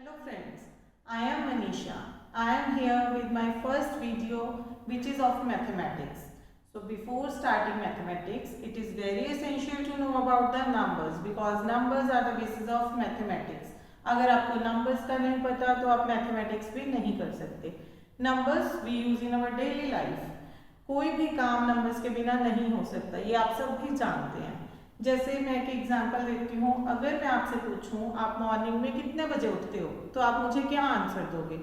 Hello friends, I am Manisha. I am here with my first video which is of mathematics. So before starting mathematics, it is very essential to know about the numbers because numbers are the basis of mathematics. अगर आपको numbers का नहीं पता तो आप mathematics भी नहीं कर सकते. Numbers we use in our daily life. कोई भी काम numbers के बिना नहीं हो सकता, ये आप सब भी जानते हैं. जैसे मैं एक एग्जांपल देती हूँ, अगर मैं आपसे पूछूं आप मॉर्निंग में कितने बजे उठते हो तो आप मुझे क्या आंसर दोगे?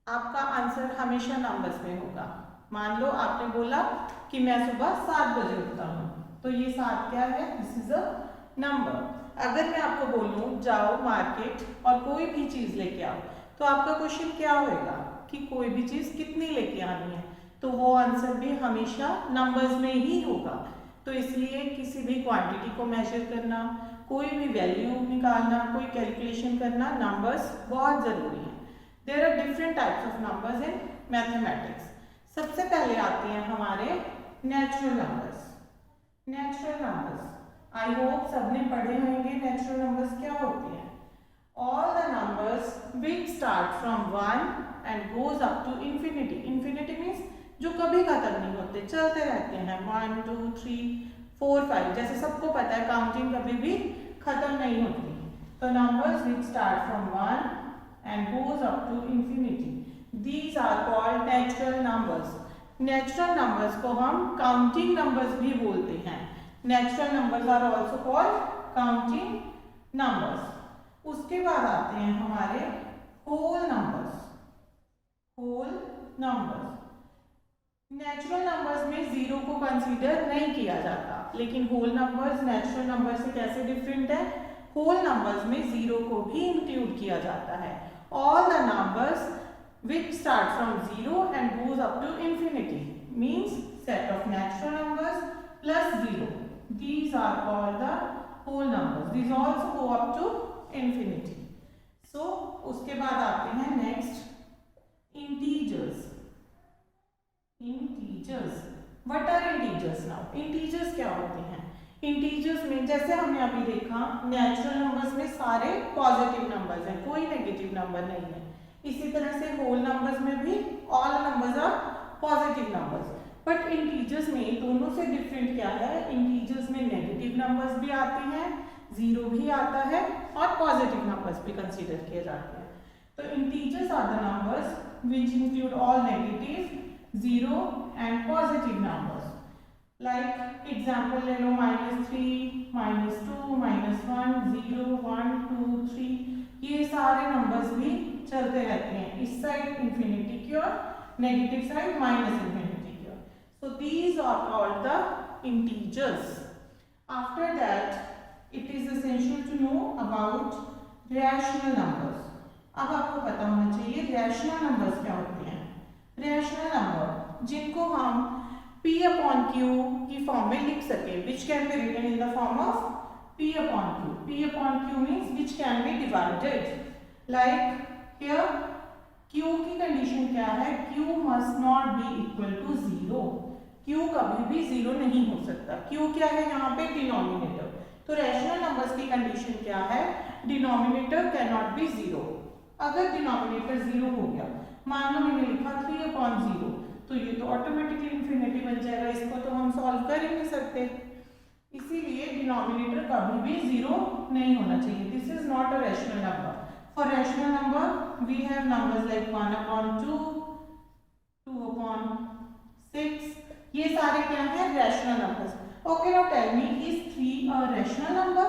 आपका आंसर हमेशा नंबर्स में होगा. मान लो आपने बोला कि मैं सुबह 7 बजे उठता हूँ, तो ये 7 क्या है? This is a number. अगर मैं आपको बोलूँ जाओ मार्केट और कोई भी चीज़ लेके आओ, तो आपका क्वेश्चन क्या होगा कि कोई भी चीज़ कितनी लेके आनी है, तो वो आंसर भी हमेशा नंबर्स में ही होगा. तो इसलिए किसी भी क्वांटिटी को मेजर करना, कोई भी वैल्यू निकालना, कोई कैलकुलेशन करना, नंबर्स बहुत ज़रूरी है. There are different types of numbers in mathematics. सबसे पहले आते हैं हमारे natural numbers. Natural numbers I hope सबने पढ़े होंगे. नेचुरल नंबर्स क्या होते हैं? All the numbers which start from 1 and goes up to infinity. Infinity means जो कभी खत्म नहीं होते, चलते रहते हैं. 1 2 3 4 5, जैसे सबको पता है काउंटिंग कभी भी खत्म नहीं होती. तो numbers which start from 1 and goes up to infinity, these are called natural numbers. Natural numbers को हम काउंटिंग नंबर्स भी बोलते हैं. Natural numbers are also called counting numbers. उसके बाद आते हैं हमारे whole numbers. Whole numbers natural numbers में जीरो को कंसीडर नहीं किया जाता, लेकिन होल नंबर्स नेचुरल नंबर से कैसे डिफरेंट है? होल नंबर्स में जीरो को भी इंक्लूड किया जाता है. All the numbers which start from zero and goes up to infinity means set of natural numbers plus zero, these are called the whole numbers. These also go up to infinity. So उसके बाद आते हैं next integers. Integers, what are integers? Now integers क्या होते हैं? Integers में जैसे हमने अभी देखा नेचुरल नंबर्स में सारे पॉजिटिव नंबर्स हैं, कोई नेगेटिव नंबर नहीं है. इसी तरह से होल नंबर्स में भी all numbers are positive numbers. But integers में दोनों से डिफरेंट क्या है? इंटीजर्स में नेगेटिव नंबर्स भी आते हैं, जीरो भी आता है और पॉजिटिव नंबर्स भी कंसीडर किए जाते हैं. तो integers are the numbers which include all negative, zero and positive numbers. Like example ले लो -3 -2 -1 0 1 2 3, ये सारे नंबर्स भी चलते रहते हैं. इस साइड इंफिनिटी की और नेगेटिव साइड माइनस इंफिनिटी की ओर. So these are called the integers. After that it is essential to know about rational numbers. अब आपको पता होना चाहिए रैशनल नंबर्स क्या होते हैं. रैशनल नंबर जिनको हम p अपॉन q की फॉर्म में लिख सके, which can be written in the form of p upon q. p upon q means which can be divided. Like here q की कंडीशन क्या है? q must not be equal to zero. q कभी भी zero नहीं हो सकता. q क्या है यहाँ पे? डिनोमिनेटर. तो रैशनल नंबर्स की कंडीशन क्या है? Denominator can not be zero. अगर डिनोमिनेटर जीरो हो गया, मान लो मैंने लिखा 3/0, तो ये तो ऑटोमेटिकली इंफिनिटी बन जाएगा. इसको तो हम सॉल्व कर ही नहीं सकते. इसीलिए डिनोमिनेटर कभी भी जीरो नहीं होना चाहिए. This is not a rational number. For rational number we have numbers like 1/2, 2/6. ये सारे क्या है? Rational numbers. Okay, now tell me, is 3 a rational number?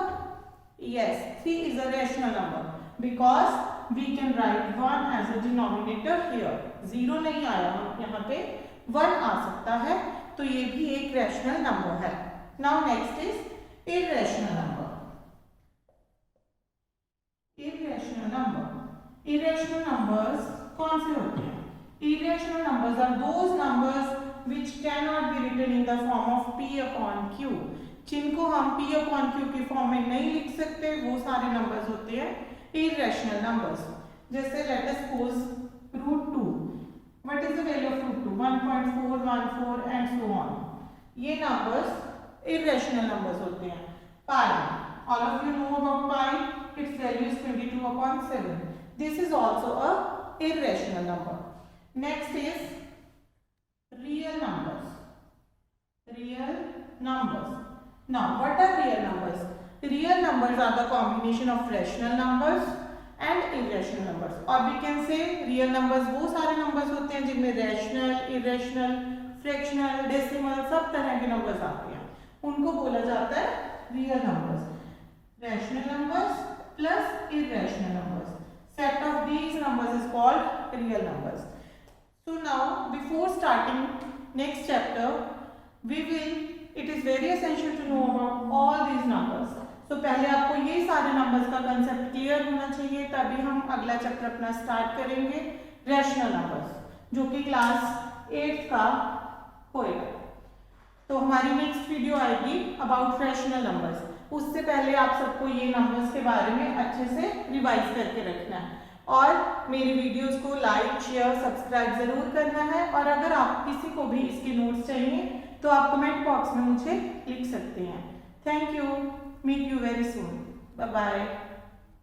Yes, 3 is a rational number because we can write 1 as a denominator here. Zero नहीं आया यहाँ पे, 1 आ सकता है, तो ये भी एक रैशनल नंबर है. Now next is irrational number. Irrational number, irrational numbers कौन से होते हैं? Irrational numbers are those numbers which cannot be written in the form of p upon q. जिनको हम p upon q की फॉर्म में नहीं लिख सकते, वो सारे नंबर्स होते हैं irrational numbers. जैसे let us suppose √2. What is the value of √2? 1.414 and so on. ये numbers irrational numbers होते हैं. Pi, all of you know about pi. Its value is 22/7. This is also a irrational number. Next is real numbers. Real numbers. Now, what are real numbers? Real numbers are the combination of rational numbers and irrational numbers. Or we can say real numbers वो सारे numbers होते हैं जिनमें rational, irrational, fractional, decimal सब तरह के numbers आते हैं, उनको बोला जाता है real numbers. Rational numbers plus irrational numbers. Set of these numbers is called real numbers. So now, before starting next chapter, it is very essential to know about all these numbers. So पहले आपको ये सारे numbers का concept clear होना चाहिए, तभी हम अगला चैप्टर अपना start करेंगे rational numbers, जो कि क्लास 8 का होएगा. तो हमारी नेक्स्ट वीडियो आएगी अबाउट रैशनल नंबर्स. उससे पहले आप सबको ये नंबर्स के बारे में अच्छे से रिवाइज करके रखना है और मेरी वीडियोस को लाइक, शेयर, सब्सक्राइब जरूर करना है. और अगर आप किसी को भी इसके नोट्स चाहिए तो आप कमेंट बॉक्स में मुझे लिख सकते हैं. Thank you. Meet you very soon. Bye bye.